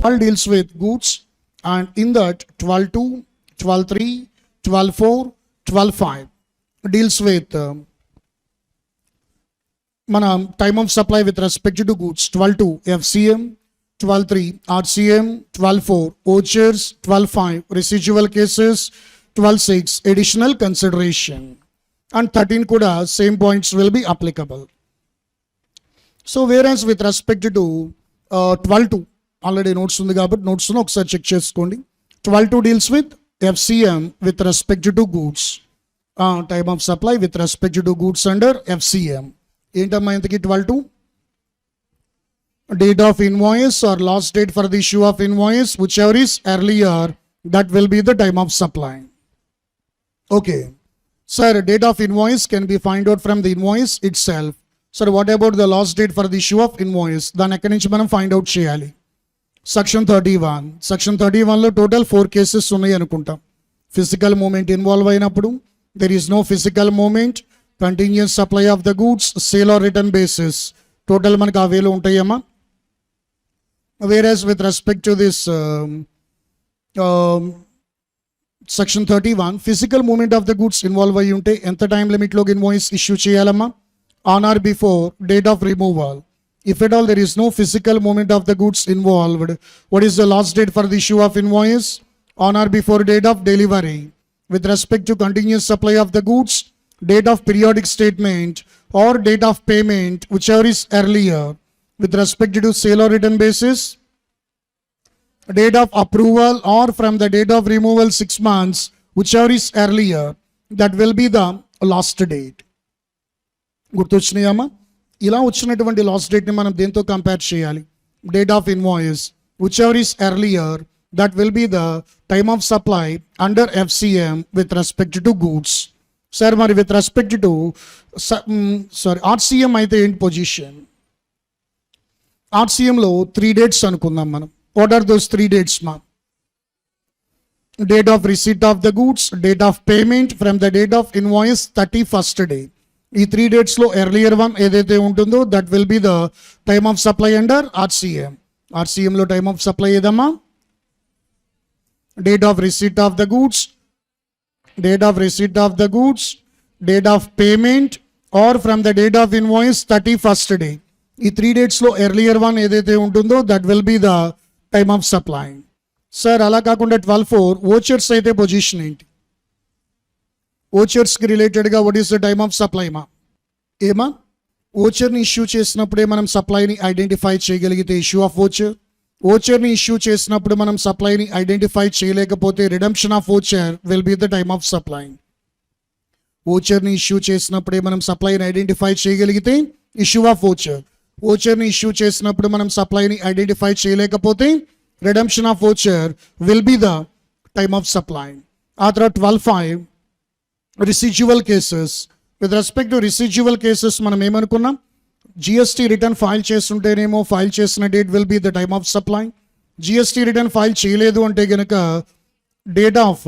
12 deals with goods, and in that 12.2, 12.3, 12.4, 12.5 deals with time of supply with respect to goods. 12.2 FCM, 12.3 RCM, 12.4 vouchers, 12.5 residual cases, 12.6 additional consideration, and 13 kuda same points will be applicable. So whereas with respect to 12.2 already notes ఉంది కాబట్టి notes ను ఒకసారి check చేసుకోండి. 12.2 deals with FCM with respect to goods, time of supply with respect to goods under FCM. ఏంటమ్మా ఇంతకీ 12.2? Date of invoice or last date for the issue of invoice, whichever is earlier, that will be the time of supply. Okay. Sir, date of invoice can be find out from the invoice itself. Sir, what about the last date for the issue of invoice? దాని ఎక్కడి నుంచి మనం find out చేయాలి? Section 31. Section 31లో total 4 cases ఉన్నాయి అనుకుంటాం. Physical movement involve అయినప్పుడు, there is no physical movement, continuous supply of the goods, sale or return basis. Total మనకు ఆ వేలో ఉంటాయమ్మా. Whereas with respect to this section 31, physical movement of the goods involve అయ్యి ఉంటే ఎంత టైం లిమిట్లోకి invoice issue చేయాలమ్మా? On or before date of removal. If at all there is no physical movement of the goods involved, what is the last date for the issue of invoice? On or before date of delivery. With respect to continuous supply of the goods, date of periodic statement or date of payment, whichever is earlier. With respect to sale or return basis, date of approval or from the date of removal 6 months, whichever is earlier, that will be the last date. గుర్తొచ్చినాయమ్మా? ఇలా వచ్చినటువంటి last డేట్ని మనం దేంతో compare చేయాలి? Date of invoice which ever is earlier, that will be the time of supply under FCM with respect to goods. Sir మరి with respect to RCM అయితే ఏంటి position? RCMలో 3 dates అనుకుందాం మనం. వాట్ ఆర్ దోస్ 3 dates మా? Date of receipt of the goods, date of payment from the date of invoice 31st day. ఈ 3 datesలో earlier one ఏదైతే ఉంటుందో that will be the time of supply under RCM. RCMలో time of supply ఏదమ్మా? Date of receipt of the goods, date of receipt of the goods, date of payment or from the date of invoice 31st day. ఈ 3 datesలో earlier one ఏదైతే ఉంటుందో that will be the time of supply. Sir అలా కాకుండా 12.4 vouchers అయితే position ఏంటి? ఓచర్స్కి రిలేటెడ్గా what is the time of supply మా? ఏమా? ఓచర్ని ఇష్యూ చేసినప్పుడే మనం సప్లైని ఐడెంటిఫై చేయగలిగితే ఇష్యూ ఆఫ్ ఓచర్. ఓచర్ని ఇష్యూ చేసినప్పుడు మనం సప్లైని ఐడెంటిఫై చేయలేకపోతే redemption of voucher will be the time of supply. ఓచర్ని ఇష్యూ చేసినప్పుడే మనం సప్లైని ఐడెంటిఫై చేయగలిగితే ఇష్యూ ఆఫ్ ఓచర్. ఓచర్ని ఇష్యూ చేసినప్పుడు మనం సప్లైని ఐడెంటిఫై చేయలేకపోతే redemption of voucher will be the time of supply. ఆ తర్వాత 12.5 residual cases. With respect to residual cases మనం ఏమనుకున్నాం? GST రిటర్న్ ఫైల్ చేస్తుంటేనేమో ఫైల్ చేసిన date will be the time of supply. GST return file చేయలేదు అంటే కనుక date of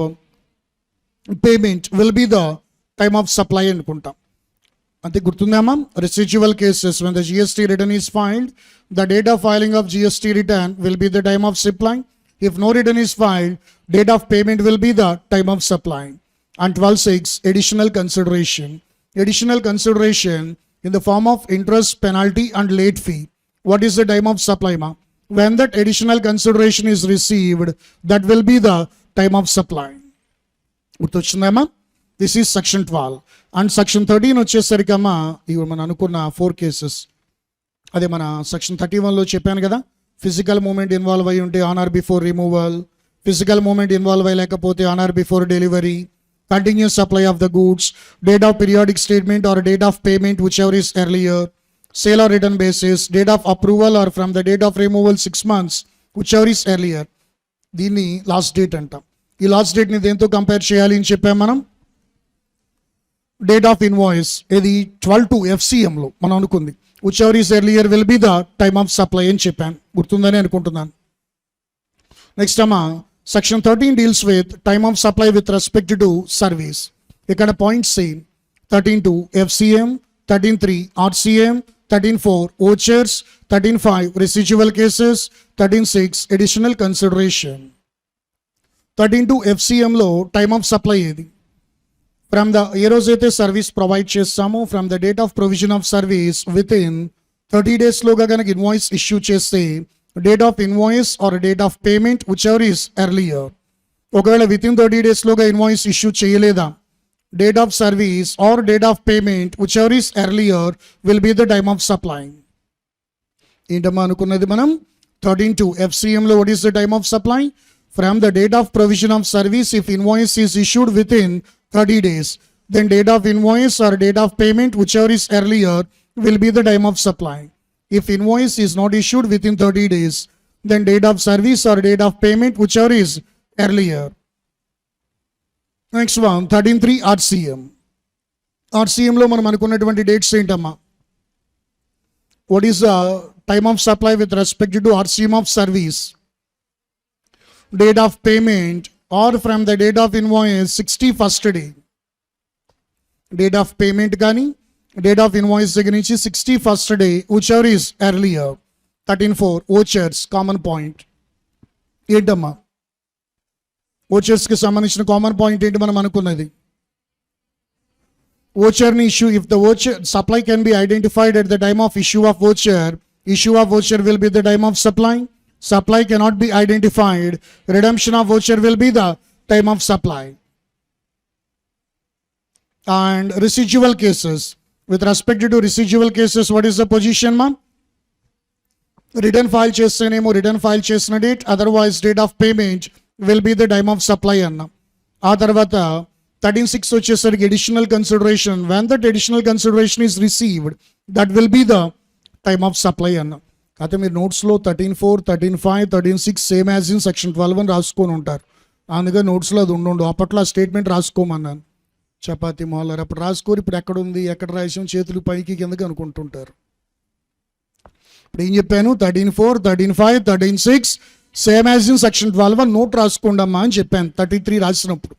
payment will be the time of supply అనుకుంటాం. అంతే గుర్తుందామా? రిసిడ్యువల్ cases when the GST return is filed, the date of filing of GST return will be the time of supply. If no return is filed, date of payment will be the time of supply. And 12.6 additional consideration. Additional consideration in the form of interest, penalty and late fee. What is the time of supply ma? When that additional consideration is received, that will be the time of supply. గుర్తొచ్చిందమ్మా? This is section 12. And section 13 వచ్చేసరికమ్మా ఇవి మనం అనుకున్న 4 cases. అదే మన section 31లో చెప్పాను కదా, physical movement involve అయ్యి ఉంటే on or before removal, physical movement involve అయ్యలేకపోతే on or before delivery, continuous supply of the goods, date of periodic statement or date of payment whichever is earlier, sale or return basis, date of approval or from the date of removal 6 months whichever is earlier. దీన్ని last date అంటాం. ఈ last డేట్ని దేంతో compare చేయాలి అని చెప్పాం మనం? Date of invoice ఇది 12.2 FCMలో మనం అనుకుంది whichever is earlier will be the time of supply అని చెప్పాను. గుర్తుందని అనుకుంటున్నాను. నెక్స్ట్ అమ్మా Section 13 deals with time of supply with respect to service. ఇక్కడ points 13.2 FCM, 13.3 RCM, 13.4 vouchers, 13.5 residual cases, 13.6 additional consideration. 13.2 FCMలో time of supply ఏది? From the ఏ రోజైతే service provide చేస్తామో from the date of provision of service within 30 డేస్లోగా కనుక invoice issue చేస్తే date of invoice or date of payment whichever is earlier. ఒకవేళ within 30 డేస్లోగా invoice issue చేయలేదా, date of service or date of payment whichever is earlier will be the time of supply. ఏంటమ్మా అనుకున్నది మనం 13.2 FCMలో what is the time of supply? From the date of provision of service if invoice is issued within 30 days, then date of invoice or date of payment whichever is earlier will be the time of supply. If invoice is not issued within 30 days, then date of service or date of payment whichever is earlier. Next one 13.3 RCM. RCMలో మనం అనుకున్నటువంటి dates ఏంటమ్మా? What is the time of supply with respect to RCM of service? Date of payment or from the date of invoice 61st day. Date of payment కానీ date of invoice దగ్గర నుంచి 61st day whichever is earlier. 13.4 vouchers common point ఏంటమ్మా? ఓచర్స్కి సంబంధించిన common point ఏంటి మనం అనుకున్నది? ఓచర్ని issue if the voucher supply can be identified at the time of issue of voucher, issue of voucher will be the time of supply. Supply cannot be identified, redemption of voucher will be the time of supply. And residual cases, with respect to residual cases what is the position ma? Return file చేస్తేనేమో return file చేసిన date, otherwise date of payment will be the time of supply అన్న. ఆ తర్వాత 13.6 వచ్చేసరికి additional consideration. When that additional consideration is received that will be the time of supply అన్న. అయితే మీరు నోట్స్లో 13.4, 13.5, 13.6 సేమ్ యాజ్ ఇన్ సెక్షన్ 12 అని రాసుకొని ఉంటారు. అందుకే నోట్స్లో అది ఉండు. అప్పట్లో ఆ స్టేట్మెంట్ రాసుకోమన్నాను. చపాతి మొహలర్ అప్పుడు రాసుకోరు, ఇప్పుడు ఎక్కడ ఉంది ఎక్కడ రాసాం చేతులు పైకి కిందకి అనుకుంటుంటారు. ఇప్పుడు ఏం చెప్పాను? 13.4, 13.5, 13.6 సేమ్ యాజ్ ఇన్ సెక్షన్ 12 అని నోట్ రాసుకోండమ్మా అని చెప్పాను 33 రాసినప్పుడు.